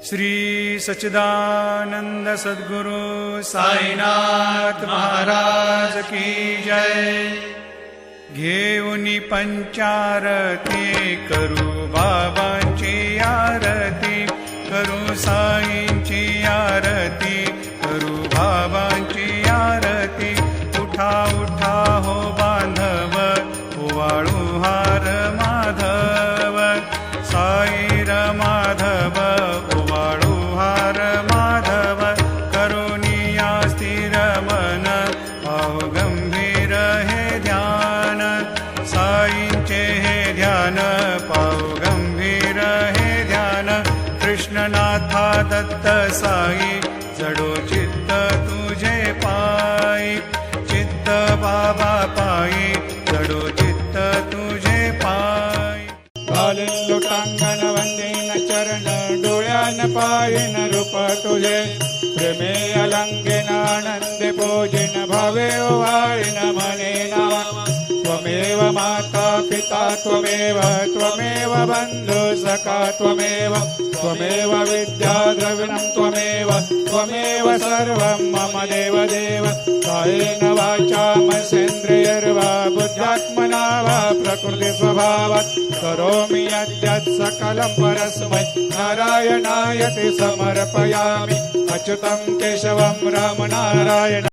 श्री सच्चिदानंद सद्गुरु साईनाथ महाराज की जय। घेऊनी पंचारती करू बाबांची आरती, करू साईंची आरती, करू बाबांची आरती। उठा उठा हो बांधव, ओवाळू हार माधव, साईर माधव ओवाळू हार माधव। करुणिया स्थिर मन, पाहु गंभीर हे ध्यान, साईंचे हे ध्यान, पाहु गंभीर हे ध्यान। कृष्णनाथा दत्त साई, जडो चित्त तुझे पायी, चित्त बाबा पायी, जडो चित्त तुझे पायी। घालीन लोटांगण वंदीन चरण, डोळ्यान पाहिन रूप तुझे। प्रेमे अलंगेन आनंदे पूजिन, भावे ओवाळीन मने नावा। त्वमेव माता पिता त्वमेव, त्वमेव बंधु सखा त्वमेव, त्वमेव विद्या द्रविणं त्वमेव, त्वमेव सर्वं मम देव देव। कायेन वाचा मनसेन्द्रियर्वा, बुद्ध्यात्मना वा प्रकृति स्वभावात्, करोमि यद्यत् सकलं परस्मै नारायणायति समर्पयामि। अच्युतं केशवं राम नारायण।